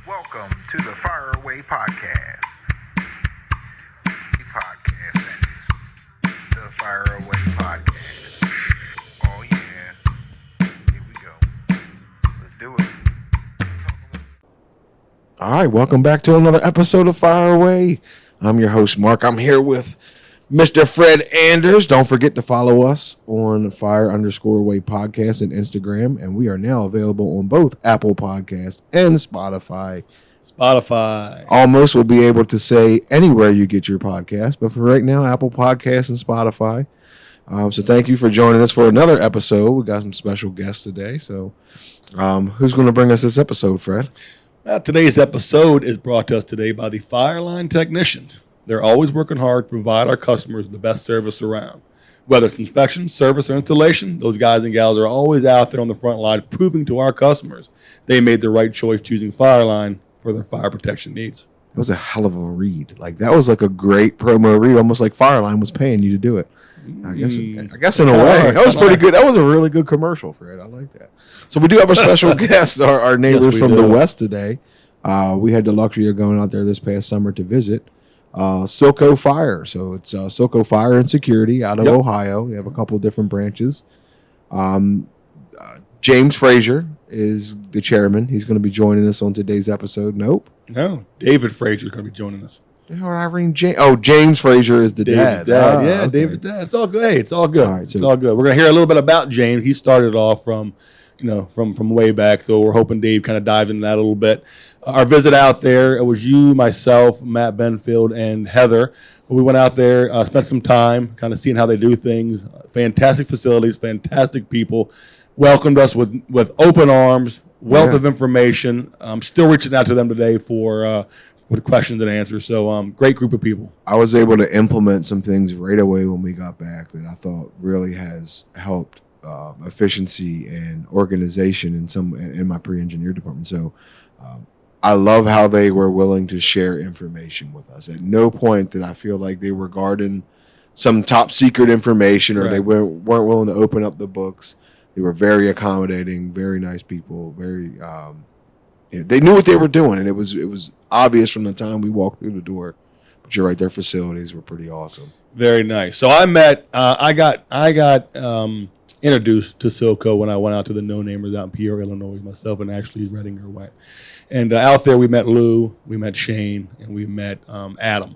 Welcome to the Fire Away Podcast. The Fire Away Podcast. Oh yeah. Here we go. Let's do it. All right, welcome back to another episode of Fire Away. I'm your host, Mark. I'm here with Mr. Fred Anders. Don't forget to follow us on Fire_Away Podcast and Instagram. And we are now available on both Apple Podcasts and Spotify. Almost will be able to say anywhere you get your podcast. But for right now, Apple Podcasts and Spotify. So thank you for joining us for another episode. We got some special guests today. So who's going to bring us this episode, Fred? Today's episode is brought to us today by the Fireline Technicians. They're always working hard to provide our customers the best service around. Whether it's inspection, service, or installation, those guys and gals are always out there on the front line proving to our customers they made the right choice choosing Fireline for their fire protection needs. It was a hell of a read. Like that was like a great promo read, almost like Fireline was paying you to do it. I guess in a way. That was pretty good. That was a really good commercial, Fred. I like that. So we do have a special guest, our neighbors from the West today. We had the luxury of going out there this past summer to visit. Silco Fire. So it's Silco Fire and Security out of Ohio. We have a couple of different branches. James Fraser is the chairman. He's going to be joining us on today's episode. No, David Fraser is going to be joining us. James Fraser is the dad. Okay. David's dad. It's all good. Hey, it's all good. All right, it's all good. We're going to hear a little bit about James. He started off from way back, so we're hoping Dave kind of dives into that a little bit. Our visit out there, it was you, myself, Matt Benfield, and Heather. We went out there, spent some time kind of seeing how they do things. Fantastic facilities, fantastic people. Welcomed us with open arms, wealth of information. I'm still reaching out to them today for questions and answers. So great group of people. I was able to implement some things right away when we got back that I thought really has helped efficiency and organization in my pre-engineer department. So I love how they were willing to share information with us. At no point did I feel like they were guarding some top secret information or they weren't willing to open up the books. They were very accommodating, very nice people, very they knew what they were doing, and it was obvious from the time we walked through the door. But you're right, their facilities were pretty awesome. Very nice. So I got introduced to Silco when I went out to the No Namers out in Peoria, Illinois. Myself and Ashley Redinger went. And out there we met Lou, we met Shane, and we met Adam.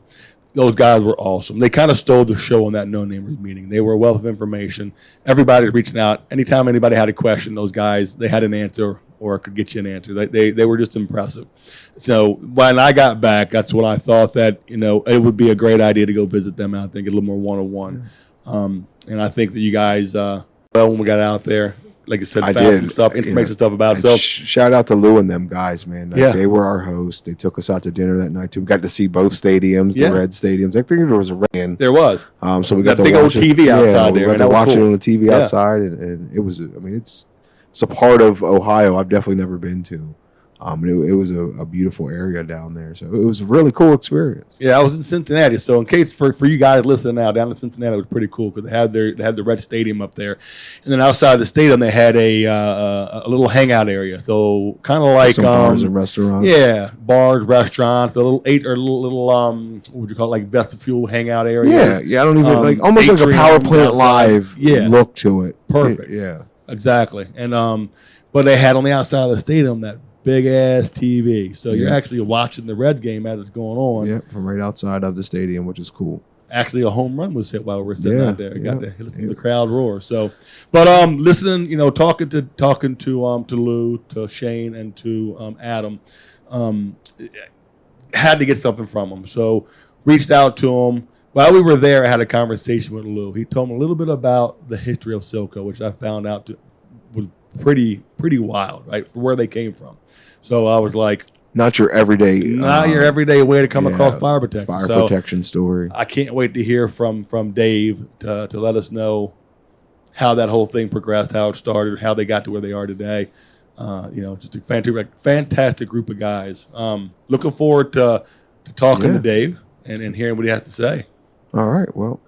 Those guys were awesome. They kind of stole the show on that No Namers meeting. They were a wealth of information. Everybody was reaching out. Anytime anybody had a question, those guys, they had an answer or could get you an answer. They were just impressive. So when I got back, that's when I thought that, it would be a great idea to go visit them out there and get a little more one-on-one. And I think that you guys, when we got out there, like I said, found some information about it. So shout out to Lou and them guys, man. They were our hosts. They took us out to dinner that night too. We got to see both stadiums, the red stadiums. I think there was a rain. There was. So we got that big old TV outside there. We got to watch it on the TV outside, and it was. I mean, it's a part of Ohio I've definitely never been to. It was a beautiful area down there, so it was a really cool experience. Yeah, I was in Cincinnati, so in case for you guys listening now, down in Cincinnati it was pretty cool because they had the red stadium up there, and then outside the stadium they had a little hangout area, so kind of like some bars and restaurants. Yeah, bars, restaurants, a little what would you call it, like vestibule hangout area. Yeah. I don't even almost like a power plant live look to it. Perfect. Yeah, exactly. And but they had on the outside of the stadium that big ass TV, so you're actually watching the Reds game as it's going on. Yeah, from right outside of the stadium, which is cool. Actually, a home run was hit while we were sitting out there. Got to listen to the crowd roar. So, but listening, talking to Lou, to Shane, and to Adam, had to get something from them. So, reached out to them. While we were there, I had a conversation with Lou. He told me a little bit about the history of Silco, which I found out was pretty wild, right, for where they came from. So I was like, not your everyday way to come across fire protection. Fire protection story. I can't wait to hear from Dave to let us know how that whole thing progressed, how it started, how they got to where they are today. Just a fantastic group of guys. Looking forward to talking to Dave and hearing what he has to say. All right. Well,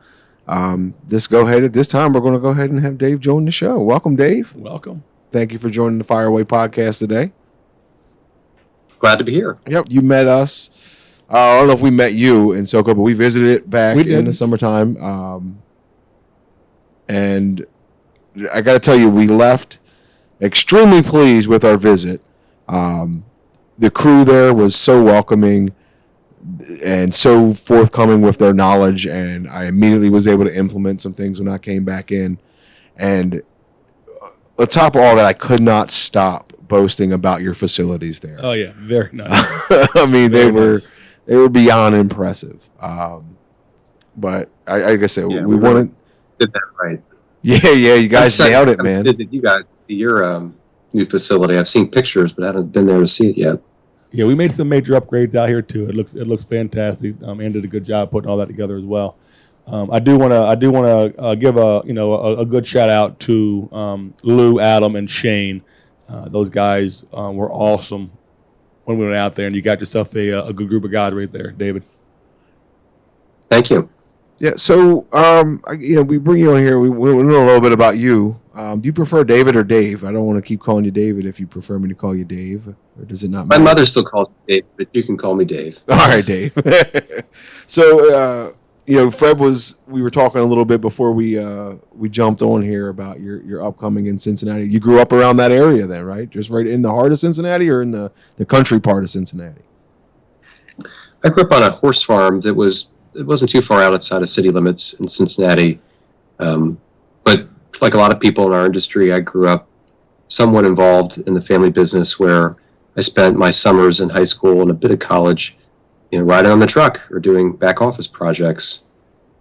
this time we're going to go ahead and have Dave join the show. Welcome, Dave. Welcome. Thank you for joining the Fire Away podcast today. Glad to be here. Yep, you met us. I don't know if we met you in Silco, but we visited it back in the summertime. And I got to tell you, we left extremely pleased with our visit. The crew there was so welcoming and so forthcoming with their knowledge, and I immediately was able to implement some things when I came back in. And on top of all that, I could not stop boasting about your facilities there. Oh yeah, very nice. I mean, they were beyond impressive. But like I said, we wanted. Did that right. Yeah, you guys nailed it, man. Did you guys see your new facility? I've seen pictures, but I haven't been there to see it yet. Yeah, we made some major upgrades out here too. It looks fantastic. Ann did a good job putting all that together as well. I do want to give a good shout out to Lou, Adam, and Shane. Those guys were awesome when we went out there, and you got yourself a good group of guys right there, David. Thank you. Yeah, so we bring you on here. We know a little bit about you. Do you prefer David or Dave? I don't want to keep calling you David if you prefer me to call you Dave, or does it not matter? My mother still calls me Dave, but you can call me Dave. All right, Dave. So, Fred we were talking a little bit before we jumped on here about your upcoming in Cincinnati. You grew up around that area then, right? Just right in the heart of Cincinnati, or in the country part of Cincinnati? I grew up on a horse farm that wasn't too far outside of city limits in Cincinnati. But like a lot of people in our industry, I grew up somewhat involved in the family business, where I spent my summers in high school and a bit of college, riding on the truck or doing back office projects.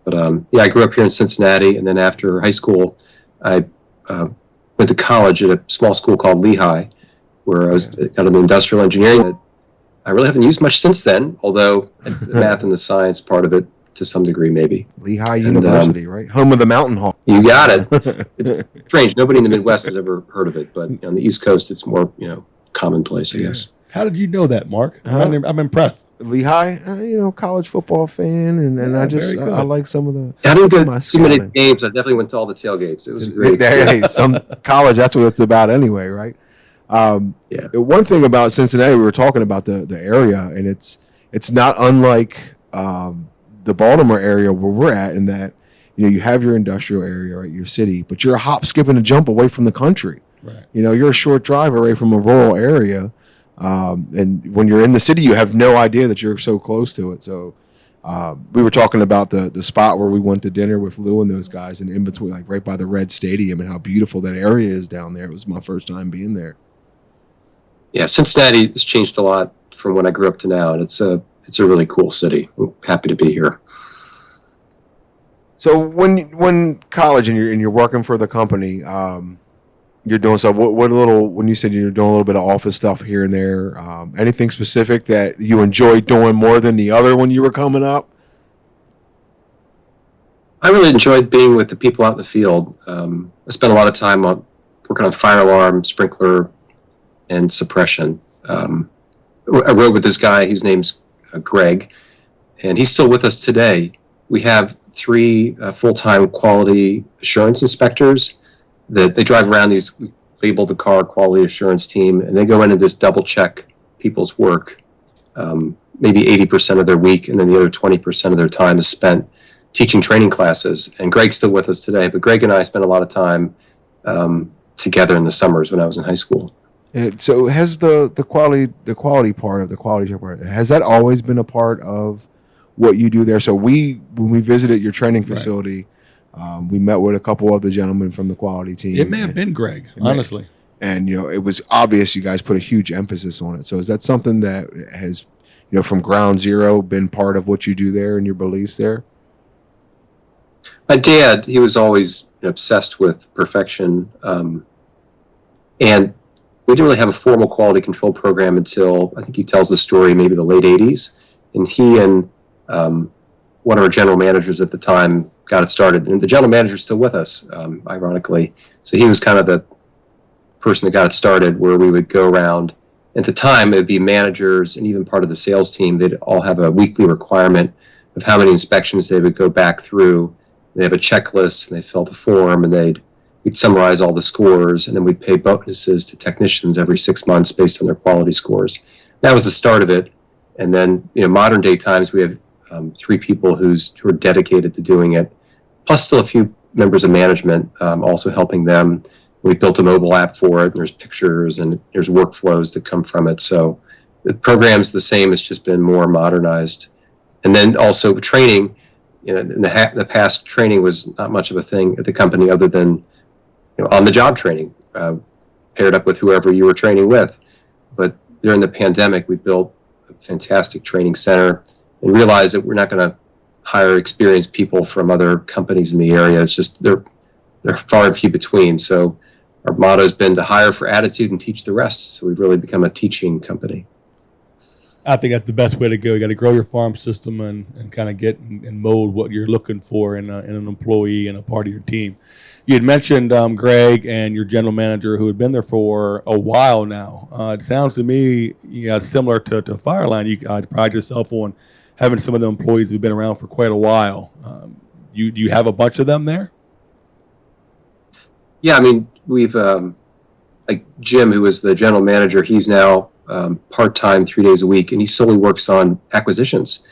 But I grew up here in Cincinnati, and then after high school, I went to college at a small school called Lehigh, where I got into industrial engineering. That I really haven't used much since then, although the math and the science part of it to some degree, maybe. Lehigh University, right? Home of the Mountain Hawk. You got it. It's strange. Nobody in the Midwest has ever heard of it, but on the East Coast, it's more, commonplace, I guess. How did you know that, Mark? I'm impressed. Lehigh, college football fan, and I like some of the. I didn't go to too many games. I definitely went to all the tailgates. It was great. Some college, that's what it's about anyway, right? One thing about Cincinnati, we were talking about the area, and it's not unlike the Baltimore area where we're at, in that you have your industrial area, right, your city, but you're a hop, skip, and a jump away from the country. Right. You're a short drive away from a rural area, and when you're in the city, you have no idea that you're so close to it. So we were talking about the spot where we went to dinner with Lou and those guys, and in between, like right by the Red Stadium, and how beautiful that area is down there. It was my first time being there. Yeah, Cincinnati has changed a lot from when I grew up to now, and it's a really cool city. I'm happy to be here. So when college and you're working for the company, you're doing stuff. When you said you're doing a little bit of office stuff here and there, anything specific that you enjoy doing more than the other when you were coming up? I really enjoyed being with the people out in the field. I spent a lot of time working on fire alarm, sprinkler, and suppression. I rode with this guy. His name's Greg, and he's still with us today. We have 3 full-time quality assurance inspectors that they drive around these. We label the car quality assurance team, and they go in and just double check people's work, maybe 80% of their week, and then the other 20% of their time is spent teaching training classes. And Greg's still with us today, but Greg and I spent a lot of time together in the summers when I was in high school. So has the quality part of the quality check part, has that always been a part of what you do there? So when we visited your training facility, we met with a couple of the gentlemen from the quality team. It may have been Greg, honestly. And it was obvious you guys put a huge emphasis on it. So is that something that has, from ground zero, been part of what you do there and your beliefs there? My dad, he was always obsessed with perfection, and we didn't really have a formal quality control program until, I think he tells the story, maybe the late 80s. And he and one of our general managers at the time got it started. And the general manager's still with us, ironically. So he was kind of the person that got it started, where we would go around. At the time, it would be managers and even part of the sales team. They'd all have a weekly requirement of how many inspections they would go back through. They have a checklist, and they fill the form, and we'd summarize all the scores, and then we'd pay bonuses to technicians every 6 months based on their quality scores. that was the start of it. And then, modern day times, we have 3 people who are dedicated to doing it, plus still a few members of management also helping them. We built a mobile app for it, and there's pictures and there's workflows that come from it. So the program's the same, it's just been more modernized. And then also training, in the past, training was not much of a thing at the company other than on-the-job training, paired up with whoever you were training with. But during the pandemic, we built a fantastic training center and realized that we're not going to hire experienced people from other companies in the area. It's just they're far and few between. So our motto has been to hire for attitude and teach the rest. So we've really become a teaching company. I think that's the best way to go. You got to grow your farm system and kind of get and mold what you're looking for in an employee and a part of your team. You had mentioned Greg and your general manager who had been there for a while now. It sounds to me similar to Fireline. You pride yourself on having some of the employees who've been around for quite a while. Do you have a bunch of them there? Yeah, I mean, we've like Jim, who was the general manager, he's now part-time 3 days a week, and he solely works on acquisitions.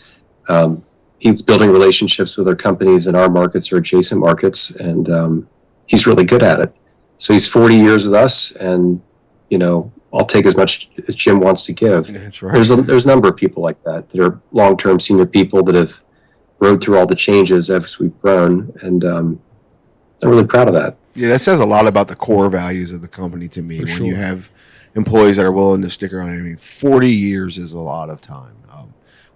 He's building relationships with our companies in our markets or adjacent markets, and he's really good at it. So he's 40 years with us, and I'll take as much as Jim wants to give. That's right. There's a number of people like that are long-term senior people that have rode through all the changes as we've grown, and I'm really proud of that. Yeah, that says a lot about the core values of the company to me. For when sure. you have employees that are willing to stick around. I mean, 40 years is a lot of time.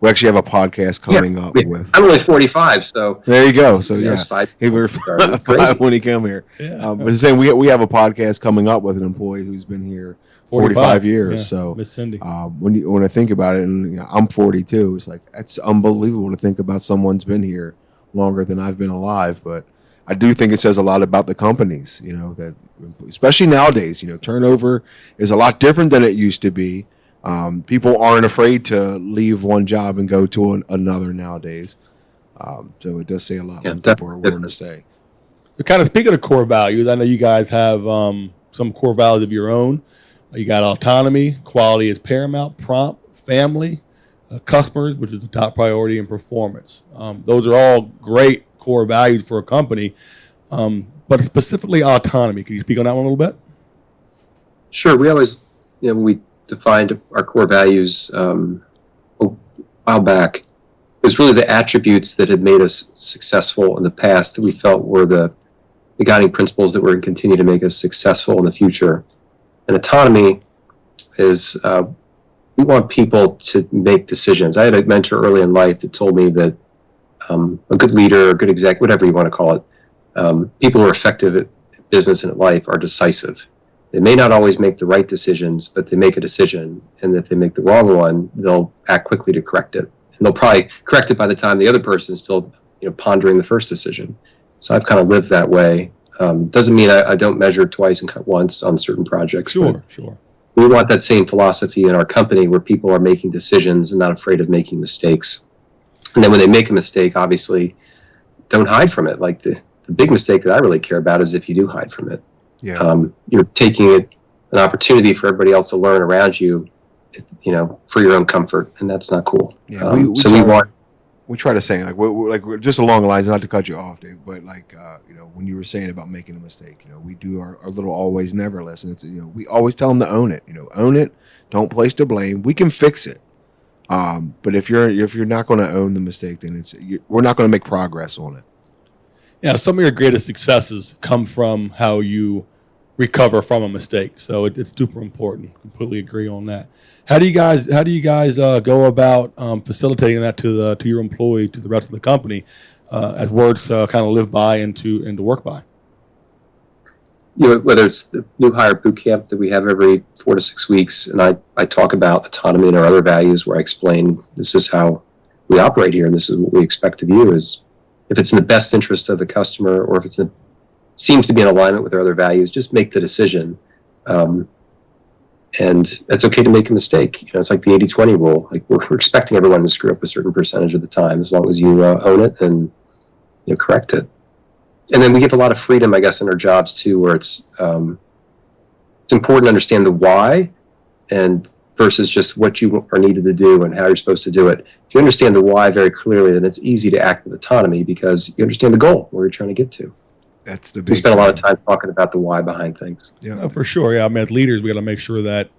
We actually have a podcast coming up with. I'm only 45, so there you go. So yeah, we were five when he came here. Yeah. But saying we have a podcast coming up with an employee who's been here 45 years. Yeah. So Miss Cindy. When I think about it, and I'm 42, it's like it's unbelievable to think about someone's been here longer than I've been alive. But I do think it says a lot about the companies. That especially nowadays, turnover is a lot different than it used to be. People aren't afraid to leave one job and go to another nowadays. So it does say a lot when people are willing to stay. So kind of speaking of core values, I know you guys have some core values of your own. You got autonomy, quality is paramount, prompt, family, customers, which is the top priority, and performance. Those are all great core values for a company, but specifically autonomy. Can you speak on that one a little bit? Sure. We always, we defined our core values a while back. It was really the attributes that had made us successful in the past that we felt were the guiding principles that were going to continue to make us successful in the future. And autonomy is we want people to make decisions. I had a mentor early in life that told me that a good leader, a good exec, whatever you want to call it, people who are effective at business and at life are decisive. They may not always make the right decisions, but they make a decision, and if they make the wrong one, they'll act quickly to correct it. And they'll probably correct it by the time the other person is still pondering the first decision. So I've kind of lived that way. Doesn't mean I don't measure twice and cut once on certain projects. Sure. We want that same philosophy in our company where people are making decisions and not afraid of making mistakes. And then when they make a mistake, obviously, don't hide from it. Like the big mistake that I really care about is if you do hide from it. Yeah. You're taking it an opportunity for everybody else to learn around you, for your own comfort, and that's not cool. Yeah, we try to say like just along the lines, not to cut you off, Dave, but when you were saying about making a mistake, we do our little always never list, and it's we always tell them to own it. Own it. Don't place the blame. We can fix it. But if you're not going to own the mistake, then we're not going to make progress on it. Yeah, some of your greatest successes come from how you recover from a mistake. So it's super important. Completely agree on that. How do you guys go about facilitating that to your employee, to the rest of the company, as words kind of live by and to work by? Whether it's the new hire boot camp that we have every 4 to 6 weeks, and I talk about autonomy and our other values, where I explain this is how we operate here, and this is what we expect of you. Is if it's in the best interest of the customer, or if seems to be in alignment with our other values, just make the decision. And it's okay to make a mistake. It's like the 80-20 rule. Like we're expecting everyone to screw up a certain percentage of the time, as long as you own it and correct it. And then we give a lot of freedom, I guess, in our jobs too, where it's important to understand the why and versus just what you are needed to do and how you're supposed to do it. If you understand the why very clearly, then it's easy to act with autonomy because you understand the goal, where you're trying to get to. That's the big We spend a lot of time talking about the why behind things. Yeah, No, for sure. Yeah, I mean, as leaders, we got to make sure that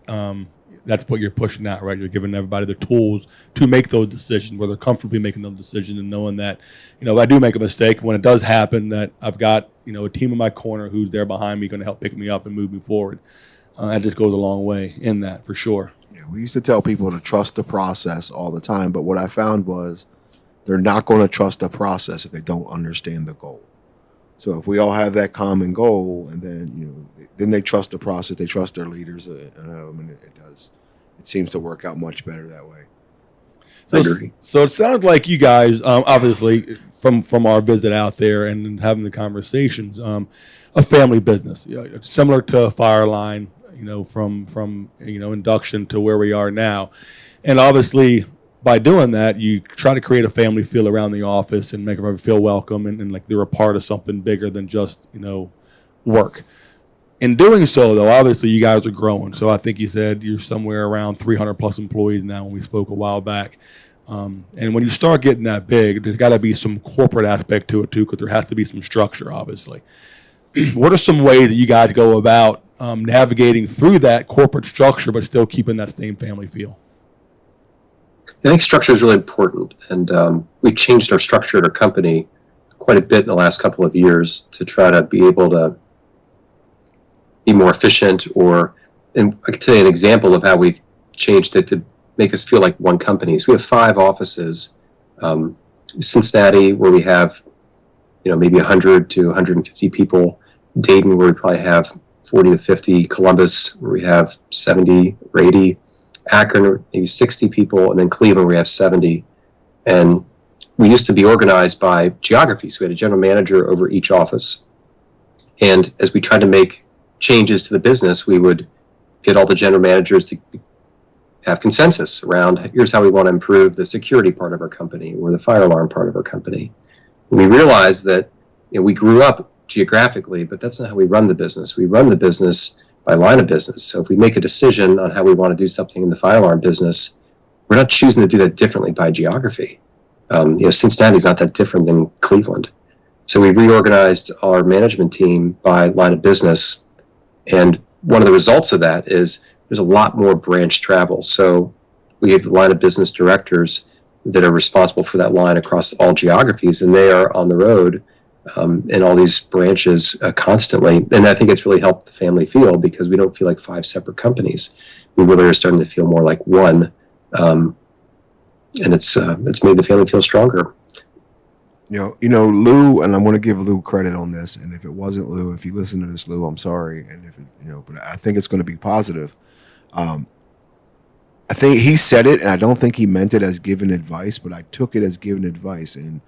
that's what you're pushing out, right? You're giving everybody the tools to make those decisions, where they're comfortably making those decisions, and knowing that, if I do make a mistake, when it does happen, that I've got a team in my corner who's there behind me, going to help pick me up and move me forward. That just goes a long way in that, for sure. Yeah, we used to tell people to trust the process all the time, but what I found was they're not going to trust the process if they don't understand the goal. So if we all have that common goal, and then they trust the process, they trust their leaders, and it does. It seems to work out much better that way. So it sounds like you guys, obviously, from our visit out there and having the conversations, a family business, similar to a fire line, from induction to where we are now, and obviously, by doing that, you try to create a family feel around the office and make everybody feel welcome and like they're a part of something bigger than just, work. In doing so, though, obviously you guys are growing. So I think you said you're somewhere around 300 plus employees now when we spoke a while back. And when you start getting that big, there's got to be some corporate aspect to it too, because there has to be some structure, obviously. What are some ways that you guys go about navigating through that corporate structure, but still keeping that same family feel? I think structure is really important, and we changed our structure at our company quite a bit in the last couple of years to try to be able to be more efficient. And I can tell you an example of how we've changed it to make us feel like one company. So we have 5 offices: Cincinnati, where we have maybe 100 to 150 people; Dayton, where we probably have 40 to 50; Columbus, where we have 70 or 80; Akron, maybe 60 people, and then Cleveland, we have 70. And we used to be organized by geography. So we had a general manager over each office. And as we tried to make changes to the business, we would get all the general managers to have consensus around, here's how we want to improve the security part of our company or the fire alarm part of our company. And we realized that we grew up geographically, but that's not how we run the business. We run the business by line of business. So if we make a decision on how we want to do something in the fire alarm business, we're not choosing to do that differently by geography. Cincinnati's not that different than Cleveland. So we reorganized our management team by line of business. And one of the results of that is there's a lot more branch travel. So we have line of business directors that are responsible for that line across all geographies, and they are on the road in all these branches constantly. And I think it's really helped the family feel, because we don't feel like 5 separate companies. We really are starting to feel more like one. And it's made the family feel stronger. Lou, and I'm going to give Lou credit on this. And if it wasn't Lou, if you listen to this, Lou, I'm sorry. And if but I think it's going to be positive. I think he said it, and I don't think he meant it as giving advice, but I took it as giving advice. And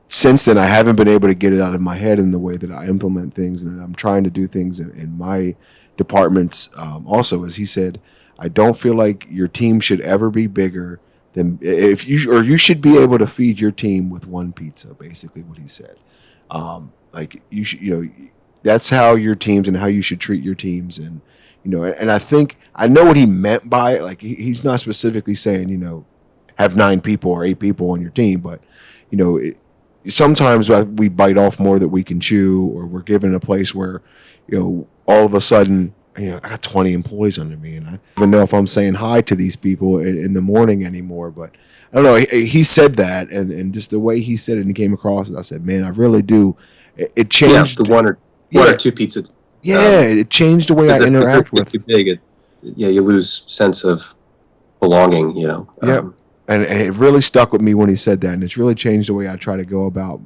since then, I haven't been able to get it out of my head in the way that I implement things, and I'm trying to do things in my departments. Also, as he said, I don't feel like your team should ever be bigger than you should be able to feed your team with one pizza. Basically, what he said. Like you should, that's how your teams and how you should treat your teams, and and I think I know what he meant by it. Like he's not specifically saying have 9 people or 8 people on your team, but sometimes we bite off more that we can chew, or we're given a place where, all of a sudden, I got 20 employees under me, and I don't even know if I'm saying hi to these people in the morning anymore. But I don't know. He said that, and just the way he said it and came across it, I said, man, I really do. It changed. Yeah, the one or two pizzas. Yeah, it changed the way I interact with. Too big, you lose sense of belonging. Yeah. And it really stuck with me when he said that, and it's really changed the way I try to go about,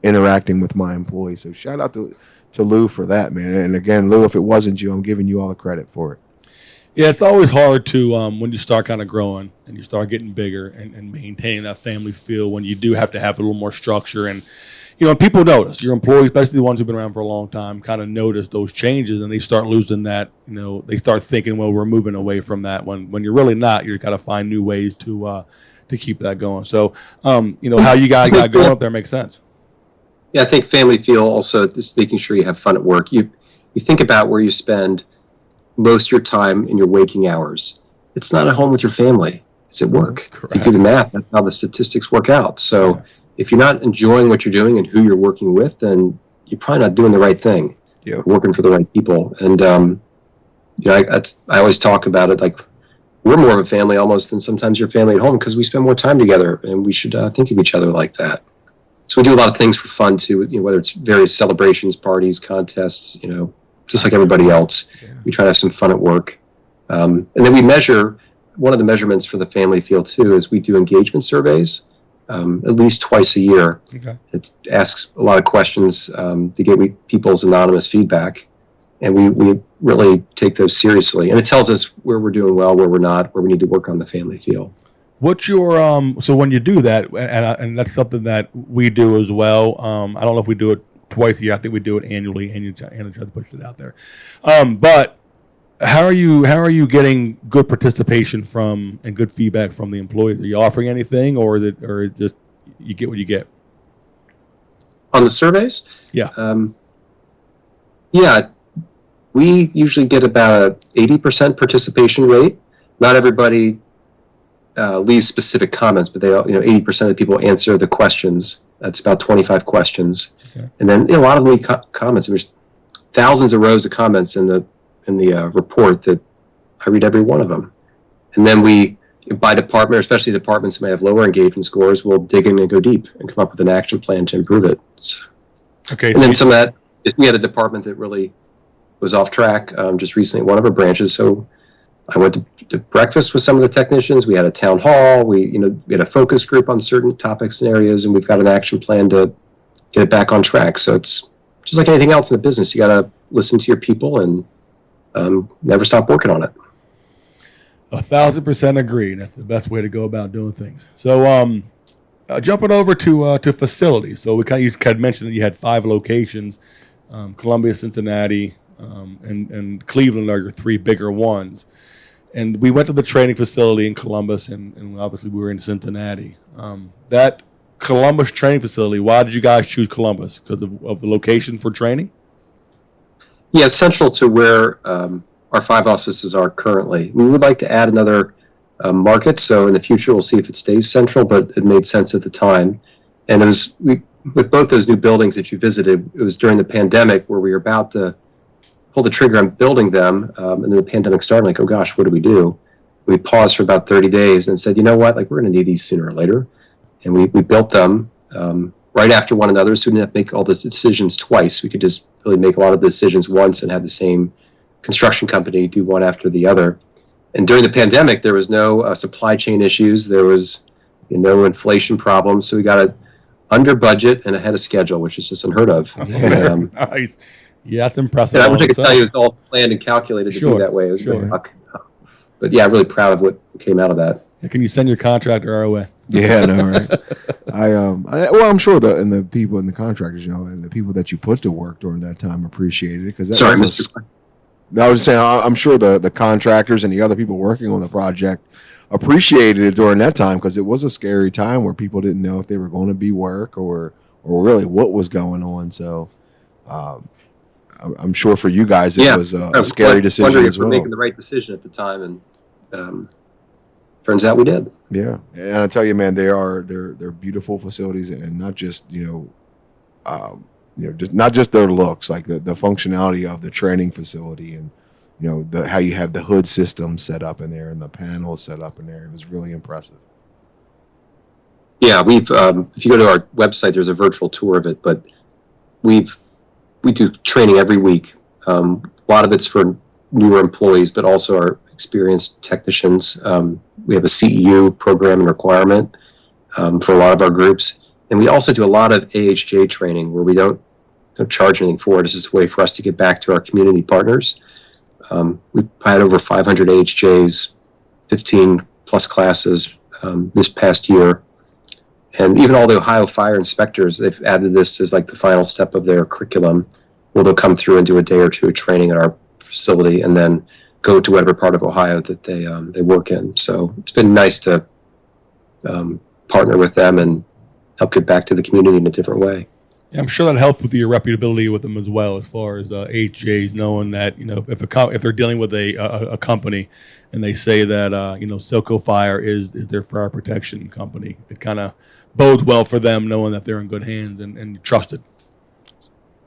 interacting with my employees. So shout out to Lou for that, man. And again, Lou, if it wasn't you, I'm giving you all the credit for it. Yeah, it's always hard to when you start kind of growing and you start getting bigger and maintaining that family feel, when you do have to have a little more structure. And people notice, your employees, especially the ones who've been around for a long time, kind of notice those changes, and they start losing that. They start thinking, well, we're moving away from that. When you're really not. You've got to find new ways to keep that going. So, how you guys got going up there makes sense. Yeah, I think family feel also just making sure you have fun at work. You think about where you spend most of your time in your waking hours, it's not at home with your family. It's at work. Correct. If you do the math, that's how the statistics work out. So Yeah. if you're not enjoying what you're doing and who you're working with, then you're probably not doing the right thing. Yeah. Working for the right people. And, I always talk about it like we're more of a family almost than sometimes your family at home because we spend more time together, and we should think of each other like that. So we do a lot of things for fun too, whether it's various celebrations, parties, contests, just like everybody else. Yeah. We try to have some fun at work. And then we measure, one of the measurements for the family feel too is we do engagement surveys at least twice a year. Okay. It asks a lot of questions to get people's anonymous feedback. And we really take those seriously. And it tells us where we're doing well, where we're not, where we need to work on the family feel. What's your so when you do that, and that's something that we do as well. I don't know if we do it twice a year. I think we do it annually, and try to push it out there. But how are you getting good participation from and good feedback from the employees? Are you offering anything, or just you get what you get? On the surveys? Yeah. Yeah. We usually get about a 80% participation rate. Not everybody leaves specific comments, but they 80% of the people answer the questions. That's about 25 questions. Okay. And then a lot of them comments. There's thousands of rows of comments in the report that I read every one of them. And then we, by department, especially departments that may have lower engagement scores, we'll dig in and go deep and come up with an action plan to improve it. Okay. And then some of that, if we had a department that really was off track just recently at one of our branches. So I went to breakfast with some of the technicians. We had a town hall. We had a focus group on certain topics and areas, and we've got an action plan to get it back on track. So it's just like anything else in the business. You got to listen to your people and never stop working on it. 1,000% agree. That's the best way to go about doing things. So jumping over to facilities. So you kind of mentioned that you had 5 locations, Columbia, Cincinnati, and Cleveland are your 3 bigger ones. And we went to the training facility in Columbus, and obviously we were in Cincinnati. That Columbus training facility, why did you guys choose Columbus? Because of the location for training? Yeah, it's central to where our 5 offices are currently. We would like to add another market, so in the future we'll see if it stays central, but it made sense at the time. And it was with both those new buildings that you visited, it was during the pandemic where we were about to pull the trigger on building them, and then the pandemic started, like, oh gosh, what do we do? We paused for about 30 days and said, you know what, like we're going to need these sooner or later. And we built them right after one another, so we didn't have to make all the decisions twice. We could just really make a lot of the decisions once and have the same construction company do one after the other. And during the pandemic, there was no supply chain issues. There was no inflation problems. So we got it under budget and ahead of schedule, which is just unheard of. And, Nice. Yeah, that's impressive. I wish I could tell you it was all planned and calculated to be that way. It was really luck. But yeah, I'm really proud of what came out of that. Can you send your contractor our way? Yeah, no, right. I'm sure the people and the contractors, and the people that you put to work during that time appreciated it because Sorry, Mr. I was saying I'm sure the contractors and the other people working on the project appreciated it during that time because it was a scary time where people didn't know if they were going to be work or really what was going on. So I'm sure for you guys it was a scary decision as well. We're making the right decision at the time, and turns out we did. Yeah, and I tell you, man, they're beautiful facilities, and not just not just their looks, like the functionality of the training facility, and how you have the hood system set up in there and the panels set up in there. It was really impressive. Yeah, we've if you go to our website, there's a virtual tour of it, but we do training every week. A lot of it's for newer employees, but also our experienced technicians. We have a CEU program and requirement for a lot of our groups. And we also do a lot of AHJ training where we don't charge anything for it. It's just a way for us to get back to our community partners. We've had over 500 AHJs, 15 plus classes this past year. And even all the Ohio fire inspectors, they've added this as like the final step of their curriculum, where they'll come through and do a day or two of training at our facility and then go to whatever part of Ohio that they work in. So it's been nice to partner with them and help get back to the community in a different way. Yeah, I'm sure that helped with your reputability with them as well, as far as HJs, knowing that if they're dealing with a company, and they say that Silco Fire is their fire protection company, it kind of bodes well for them, knowing that they're in good hands and trusted.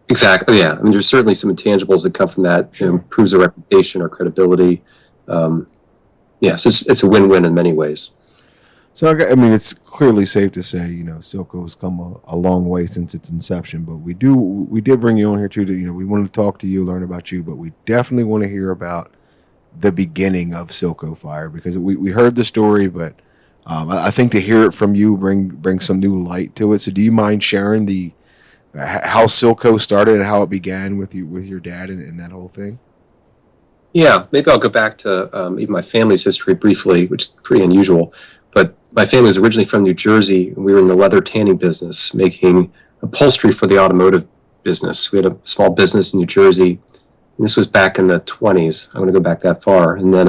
Exactly. Yeah. I mean, there's certainly some intangibles that come from that. Sure. Improves their reputation or credibility. Yes, it's a win-win in many ways. So, I mean, it's clearly safe to say, Silco's come a long way since its inception. But we did bring you on here too. We wanted to talk to you, learn about you, but we definitely want to hear about the beginning of Silco Fire, because we heard the story, but I think to hear it from you bring some new light to it. So, do you mind sharing how Silco started and how it began with your dad and that whole thing? Yeah, maybe I'll go back to even my family's history briefly, which is pretty unusual. But my family was originally from New Jersey, and we were in the leather tanning business, making upholstery for the automotive business. We had a small business in New Jersey, and this was back in the 20s. I'm going to go back that far. And then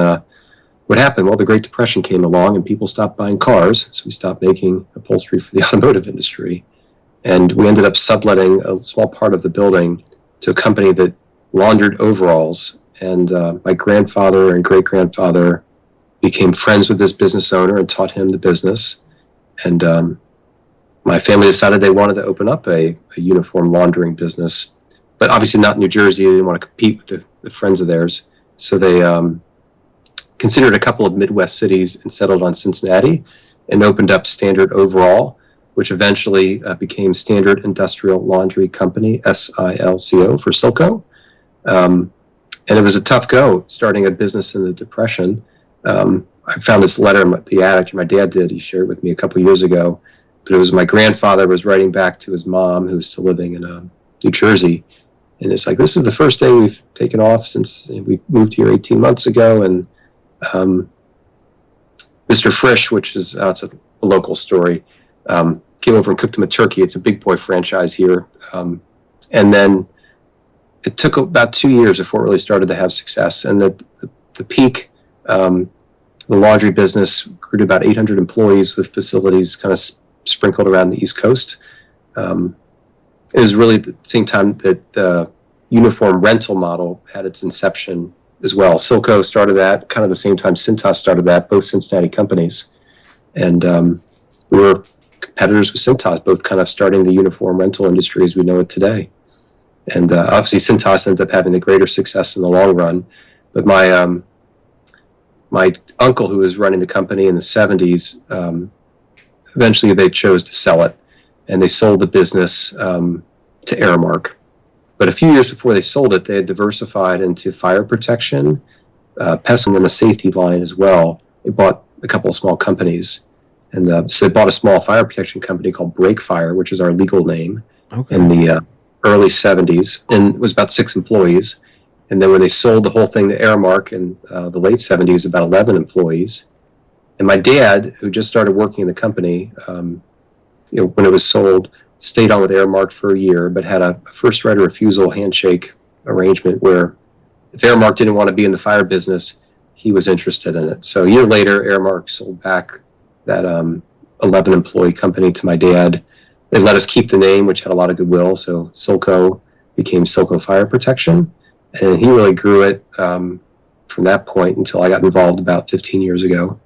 what happened? Well, the Great Depression came along, and people stopped buying cars, so we stopped making upholstery for the automotive industry. And we ended up subletting a small part of the building to a company that laundered overalls. And my grandfather and great-grandfather became friends with this business owner and taught him the business. And my family decided they wanted to open up a uniform laundering business, but obviously not in New Jersey. They didn't want to compete with the friends of theirs. So they considered a couple of Midwest cities and settled on Cincinnati and opened up Standard Overall, which eventually became Standard Industrial Laundry Company, SILCO, for Silco. And it was a tough go starting a business in the Depression. I found this letter in the attic. My dad did. He shared it with me a couple of years ago. But it was my grandfather was writing back to his mom, who was still living in New Jersey. And it's like, this is the first day we've taken off since we moved here 18 months ago. And Mr. Frisch, which is it's a local story, came over and cooked him a turkey. It's a big boy franchise here. And then it took about 2 years before it really started to have success. And the peak, the laundry business grew to about 800 employees with facilities kind of sprinkled around the East Coast. It was really the same time that the uniform rental model had its inception as well. Silco started that kind of the same time Cintas started that, both Cincinnati companies. And we were competitors with Cintas, both kind of starting the uniform rental industry as we know it today. And obviously Cintas ended up having the greater success in the long run. But my uncle, who was running the company in the 70s, eventually they chose to sell it. And they sold the business to Aramark. But a few years before they sold it, they had diversified into fire protection, pest, and then a safety line as well. They bought a couple of small companies. And so they bought a small fire protection company called Break Fire, which is our legal name, in the early 70s. And it was about 6 employees. And then when they sold the whole thing to Aramark in the late 70s, about 11 employees. And my dad, who just started working in the company, when it was sold, stayed on with Aramark for a year, but had a first right of refusal handshake arrangement where if Aramark didn't want to be in the fire business, he was interested in it. So a year later, Aramark sold back that 11-employee company to my dad. They let us keep the name, which had a lot of goodwill. So Silco became Silco Fire Protection. And he really grew it from that point until I got involved about 15 years ago.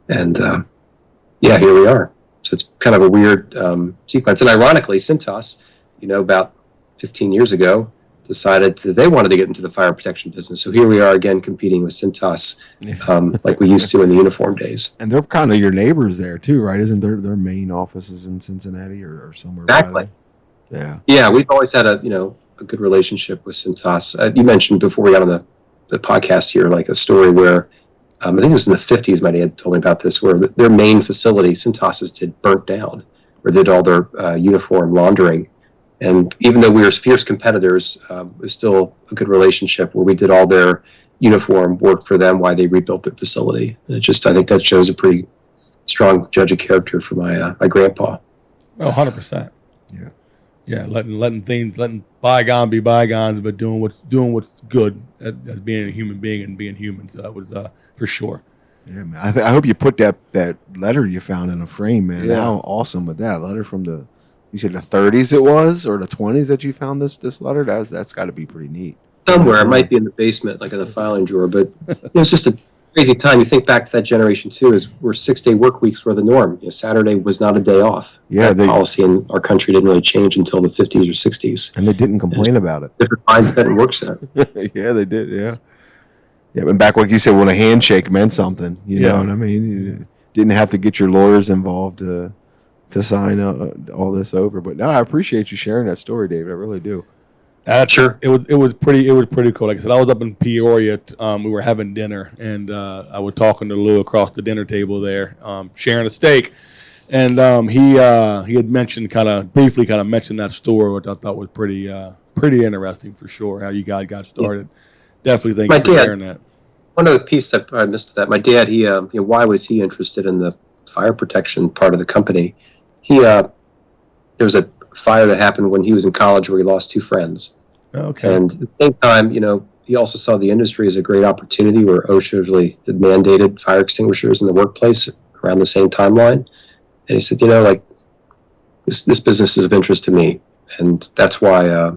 And here we are. So it's kind of a weird sequence. And ironically, Cintas, about 15 years ago, decided that they wanted to get into the fire protection business. So here we are again competing with Cintas like we used to in the uniform days. And they're kind of your neighbors there too, right? Isn't their main offices in Cincinnati or somewhere? Exactly. Yeah, we've always had a good relationship with Cintas. You mentioned before we got on the podcast here, like a story where I think it was in the 50s, my dad told me about this, where their main facility, Cintas's, did burnt down, or did all their uniform laundering. And even though we were fierce competitors, it was still a good relationship where we did all their uniform work for them while they rebuilt their facility. And I think that shows a pretty strong judge of character for my grandpa. Oh, 100%. Yeah, letting bygone be bygones, but doing what's good as being a human being and being human. So that was for sure. Yeah, man. I hope you put that letter you found in a frame, man. Yeah. How awesome with that letter from the You said the 30s it was, or the 20s that you found this letter. That's got to be pretty neat. Somewhere, it might be in the basement, like in the filing drawer. But it's just a crazy time. You think back to that generation too. Is where 6-day work weeks were the norm. Saturday was not a day off. Yeah, that policy in our country didn't really change until the 50s or 60s. And they didn't complain about it. Different mindset and work set. Yeah, they did. Yeah. Yeah, and back like you said, when a handshake meant something, you know what I mean. You didn't have to get your lawyers involved to sign all this over. But no, I appreciate you sharing that story, David. I really do. Sure. It was pretty cool. Like I said, I was up in Peoria. We were having dinner, and I was talking to Lou across the dinner table there, sharing a steak, and he had mentioned briefly mentioned that story, which I thought was pretty interesting for sure. How you guys got started. Definitely thank you for sharing that. One other piece that I missed that my dad, why was he interested in the fire protection part of the company? There was a fire that happened when he was in college where he lost 2 friends. Okay. And at the same time, he also saw the industry as a great opportunity where OSHA really had mandated fire extinguishers in the workplace around the same timeline. And he said, this business is of interest to me. And that's why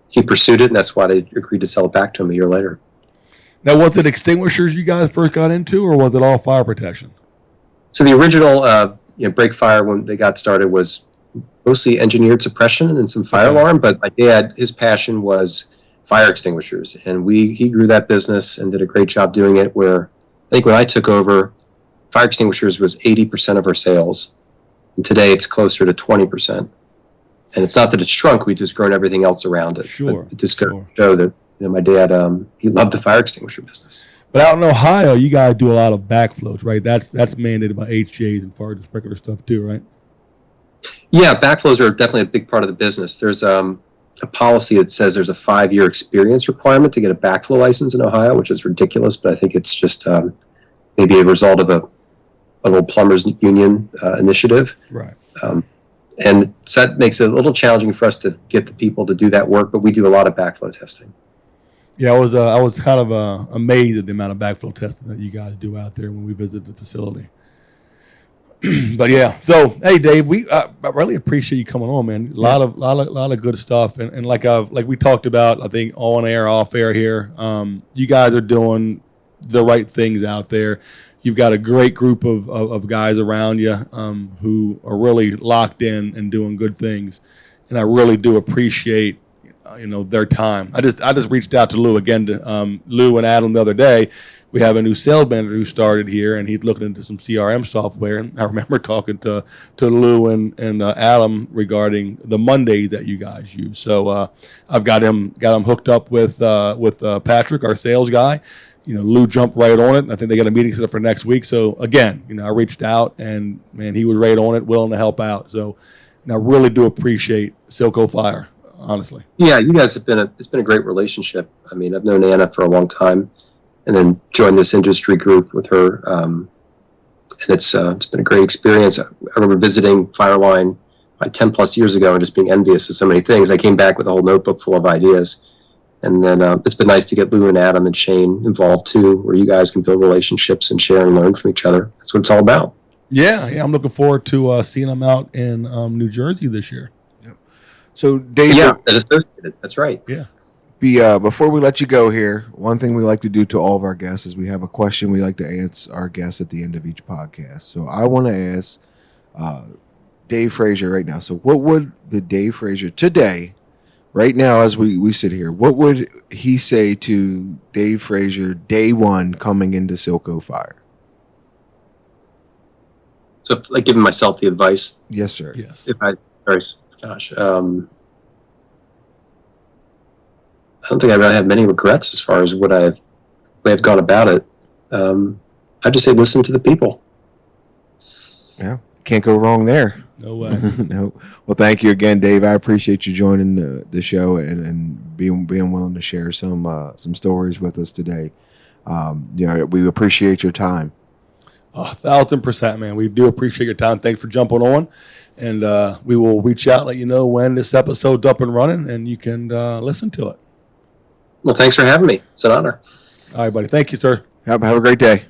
he pursued it, and that's why they agreed to sell it back to him a year later. Now, was it extinguishers you guys first got into, or was it all fire protection? So the original break fire when they got started was mostly engineered suppression and then some fire alarm. But my dad, his passion was fire extinguishers, and he grew that business and did a great job doing it. Where I think when I took over, fire extinguishers was 80% of our sales, and today it's closer to 20%. And it's not that it's shrunk; we've just grown everything else around it. Sure. But it just goes to show that my dad, he loved the fire extinguisher business. But out in Ohio, you guys do a lot of backflows, right? That's mandated by HJs and fire sprinkler stuff too, right? Yeah, backflows are definitely a big part of the business. There's a policy that says there's a 5-year experience requirement to get a backflow license in Ohio, which is ridiculous, but I think it's just maybe a result of an old plumbers union initiative. Right. And so that makes it a little challenging for us to get the people to do that work, but we do a lot of backflow testing. Yeah, I was kind of amazed at the amount of backflow testing that you guys do out there when we visit the facility. But yeah, so hey, Dave, I really appreciate you coming on, man. A lot of good stuff, and like we talked about, I think on air, off air here, you guys are doing the right things out there. You've got a great group of guys around you who are really locked in and doing good things, and I really do appreciate their time. I just reached out to Lou again, to Lou and Adam the other day. We have a new sales manager who started here, and he's looking into some CRM software. And I remember talking to Lou and Adam regarding the Mondays that you guys use. So I've got him hooked up with Patrick, our sales guy. Lou jumped right on it. I think they got a meeting set up for next week. So again, I reached out, and man, he was right on it, willing to help out. So I really do appreciate Silco Fire, honestly. Yeah, you guys it's been a great relationship. I mean, I've known Anna for a long time, and then joined this industry group with her, and it's been a great experience. I remember visiting Fireline 10 plus years ago and just being envious of so many things. I came back with a whole notebook full of ideas. And then it's been nice to get Lou and Adam and Shane involved too, where you guys can build relationships and share and learn from each other. That's what it's all about. Yeah, I'm looking forward to seeing them out in New Jersey this year. Yep. So, Dave, that's right. Yeah. Before we let you go here, one thing we like to do to all of our guests is we have a question we like to ask our guests at the end of each podcast. So I want to ask Dave Fraser right now. So what would the Dave Fraser today, right now as we sit here, what would he say to Dave Fraser day one coming into Silco Fire? So like giving myself the advice. Yes, sir. Yes. I don't think I really have many regrets as far as what I've gone about it. I just say listen to the people. Yeah, can't go wrong there. No way. No. Well, thank you again, Dave. I appreciate you joining the show and being willing to share some stories with us today. We appreciate your time. 1,000%, man. We do appreciate your time. Thanks for jumping on, and we will reach out, let you know when this episode's up and running, and you can listen to it. Well, thanks for having me. It's an honor. All right, buddy. Thank you, sir. Have a great day.